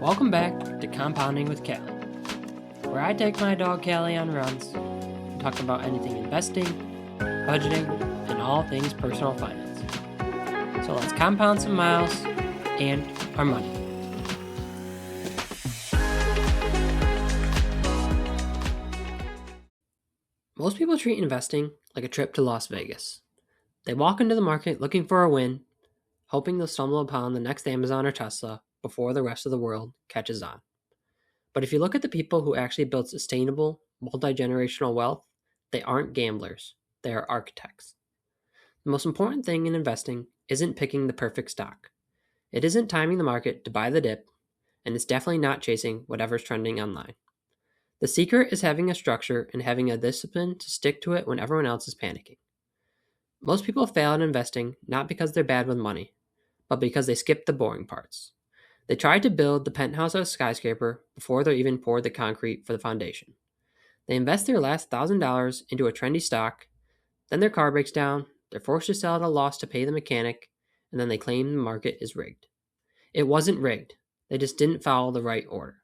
Welcome back to Compounding with Cali, where I take my dog Cali on runs and talk about anything investing, budgeting, and all things personal finance. So let's compound some miles and our money. Most people treat investing like a trip to Las Vegas. They walk into the market looking for a win, hoping they'll stumble upon the next Amazon or Tesla before the rest of the world catches on. But if you look at the people who actually build sustainable, multi-generational wealth, they aren't gamblers, they are architects. The most important thing in investing isn't picking the perfect stock. It isn't timing the market to buy the dip, and it's definitely not chasing whatever's trending online. The secret is having a structure and having a discipline to stick to it when everyone else is panicking. Most people fail at investing not because they're bad with money, but because they skip the boring parts. They tried to build the penthouse of a skyscraper before they even poured the concrete for the foundation. They invest their last $1,000 into a trendy stock, then their car breaks down, they're forced to sell at a loss to pay the mechanic, and then they claim the market is rigged. It wasn't rigged, they just didn't follow the right order.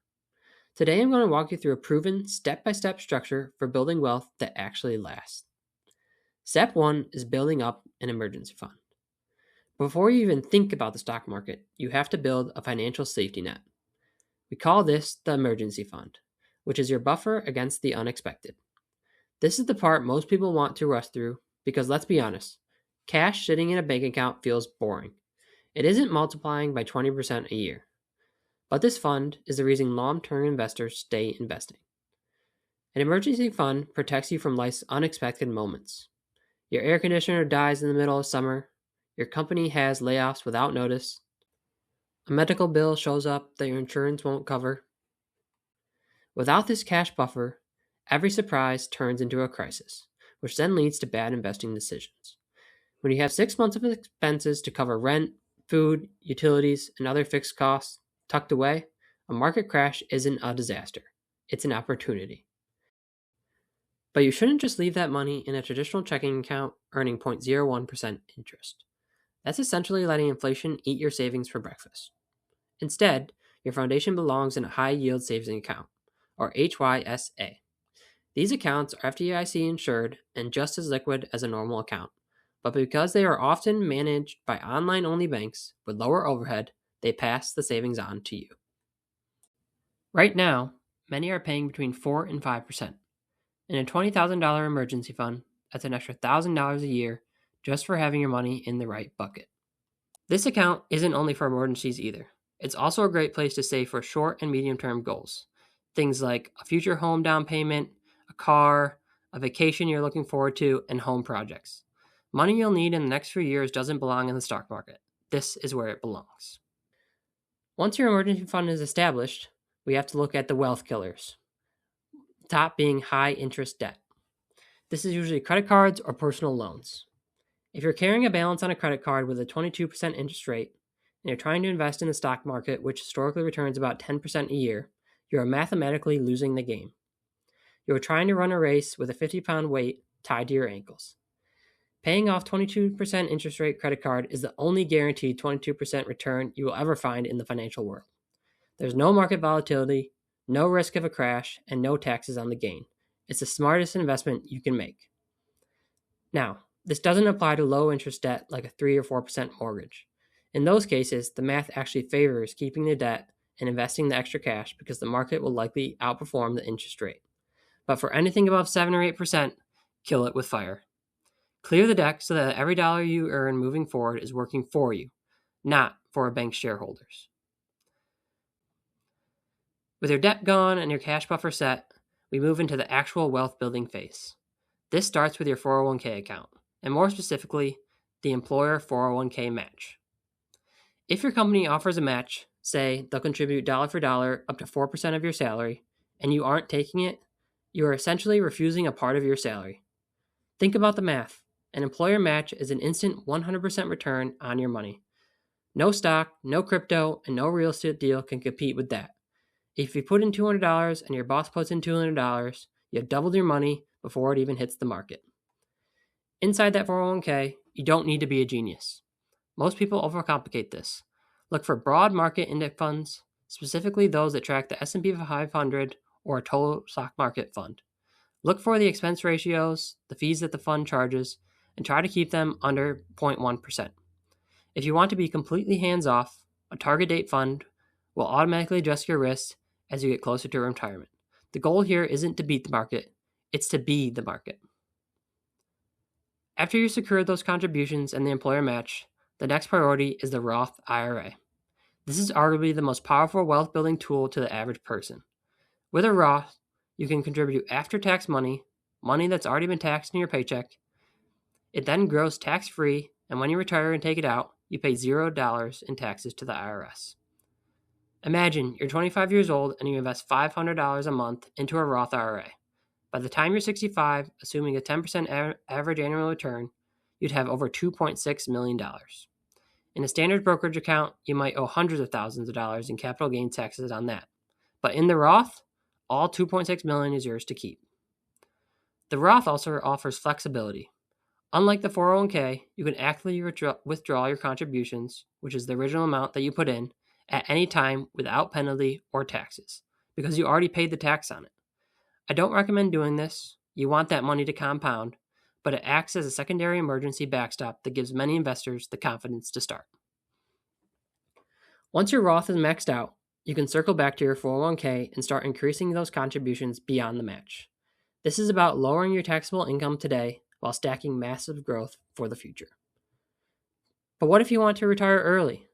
Today I'm going to walk you through a proven step-by-step structure for building wealth that actually lasts. Step 1 is building up an emergency fund. Before you even think about the stock market, you have to build a financial safety net. We call this the emergency fund, which is your buffer against the unexpected. This is the part most people want to rush through because, let's be honest, cash sitting in a bank account feels boring. It isn't multiplying by 20% a year. But this fund is the reason long-term investors stay investing. An emergency fund protects you from life's unexpected moments. Your air conditioner dies in the middle of summer. Your company has layoffs without notice. A medical bill shows up that your insurance won't cover. Without this cash buffer, every surprise turns into a crisis, which then leads to bad investing decisions. When you have 6 months of expenses to cover rent, food, utilities, and other fixed costs tucked away, a market crash isn't a disaster. It's an opportunity. But you shouldn't just leave that money in a traditional checking account earning 0.01% interest. That's essentially letting inflation eat your savings for breakfast. Instead, your foundation belongs in a high-yield savings account, or HYSA. These accounts are FDIC insured and just as liquid as a normal account, but because they are often managed by online-only banks with lower overhead, they pass the savings on to you. Right now, many are paying between 4 and 5%. In a $20,000 emergency fund, that's an extra $1,000 a year just for having your money in the right bucket. This account isn't only for emergencies either. It's also a great place to save for short and medium-term goals. Things like a future home down payment, a car, a vacation you're looking forward to, and home projects. Money you'll need in the next few years doesn't belong in the stock market. This is where it belongs. Once your emergency fund is established, we have to look at the wealth killers. Top being high interest debt. This is usually credit cards or personal loans. If you're carrying a balance on a credit card with a 22% interest rate, and you're trying to invest in the stock market, which historically returns about 10% a year, you are mathematically losing the game. You are trying to run a race with a 50-pound weight tied to your ankles. Paying off 22% interest rate credit card is the only guaranteed 22% return you will ever find in the financial world. There's no market volatility, no risk of a crash, and no taxes on the gain. It's the smartest investment you can make. Now, this doesn't apply to low interest debt like a 3 or 4% mortgage. In those cases, the math actually favors keeping the debt and investing the extra cash because the market will likely outperform the interest rate. But for anything above 7 or 8%, kill it with fire. Clear the deck so that every dollar you earn moving forward is working for you, not for a bank's shareholders. With your debt gone and your cash buffer set, we move into the actual wealth building phase. This starts with your 401k account, and more specifically, the employer 401k match. If your company offers a match, say they'll contribute dollar for dollar up to 4% of your salary, and you aren't taking it, you are essentially refusing a part of your salary. Think about the math. An employer match is an instant 100% return on your money. No stock, no crypto, and no real estate deal can compete with that. If you put in $200 and your boss puts in $200, you have doubled your money before it even hits the market. Inside that 401k, you don't need to be a genius. Most people overcomplicate this. Look for broad market index funds, specifically those that track the S&P 500 or a total stock market fund. Look for the expense ratios, the fees that the fund charges, and try to keep them under 0.1%. If you want to be completely hands-off, a target date fund will automatically adjust your risk as you get closer to retirement. The goal here isn't to beat the market, it's to be the market. After you secure those contributions and the employer match, the next priority is the Roth IRA. This is arguably the most powerful wealth building tool to the average person. With a Roth, you can contribute after-tax money that's already been taxed in your paycheck. It then grows tax-free, and when you retire and take it out, you pay $0 in taxes to the IRS. Imagine you're 25 years old and you invest $500 a month into a Roth IRA. By the time you're 65, assuming a 10% average annual return, you'd have over $2.6 million. In a standard brokerage account, you might owe hundreds of thousands of dollars in capital gains taxes on that. But in the Roth, all $2.6 million is yours to keep. The Roth also offers flexibility. Unlike the 401k, you can actively withdraw your contributions, which is the original amount that you put in, at any time without penalty or taxes, because you already paid the tax on it. I don't recommend doing this. You want that money to compound, but it acts as a secondary emergency backstop that gives many investors the confidence to start. Once your Roth is maxed out, you can circle back to your 401k and start increasing those contributions beyond the match. This is about lowering your taxable income today while stacking massive growth for the future. But what if you want to retire early?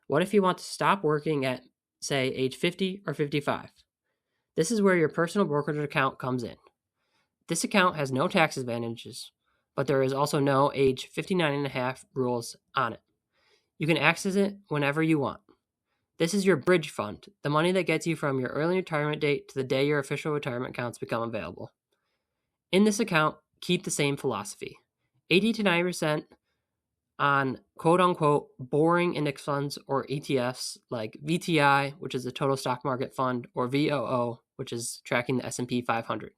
What if you want to stop working at, say, age 50 or 55? This is where your personal brokerage account comes in. This account has no tax advantages, but there is also no age 59.5 rules on it. You can access it whenever you want. This is your bridge fund, the money that gets you from your early retirement date to the day your official retirement accounts become available. In this account, keep the same philosophy. 80 to 90% on quote-unquote boring index funds or ETFs like VTI, which is the total stock market fund, or VOO, which is tracking the S&P 500.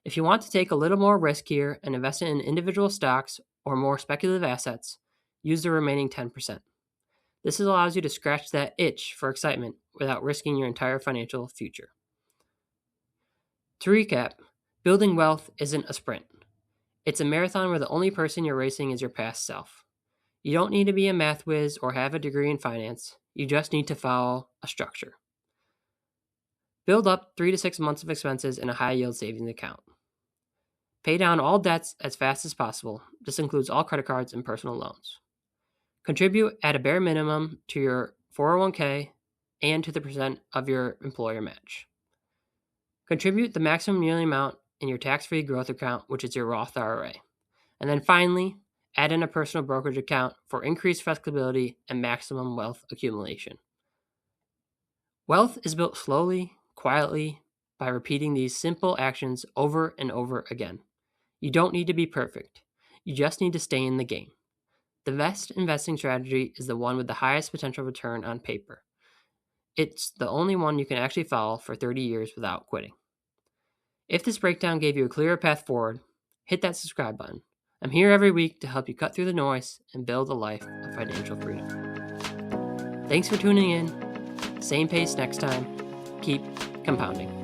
If you want to take a little more risk here and invest in individual stocks or more speculative assets, use the remaining 10%. This allows you to scratch that itch for excitement without risking your entire financial future. To recap, building wealth isn't a sprint. It's a marathon where the only person you're racing is your past self. You don't need to be a math whiz or have a degree in finance. You just need to follow a structure. Build up 3 to 6 months of expenses in a high-yield savings account. Pay down all debts as fast as possible. This includes all credit cards and personal loans. Contribute at a bare minimum to your 401k and to the percent of your employer match. Contribute the maximum yearly amount in your tax-free growth account, which is your Roth IRA. And then finally, add in a personal brokerage account for increased flexibility and maximum wealth accumulation. Wealth is built slowly, quietly, by repeating these simple actions over and over again. You don't need to be perfect. You just need to stay in the game. The best investing strategy is the one with the highest potential return on paper. It's the only one you can actually follow for 30 years without quitting. If this breakdown gave you a clearer path forward, hit that subscribe button. I'm here every week to help you cut through the noise and build a life of financial freedom. Thanks for tuning in. Same pace next time. Keep compounding.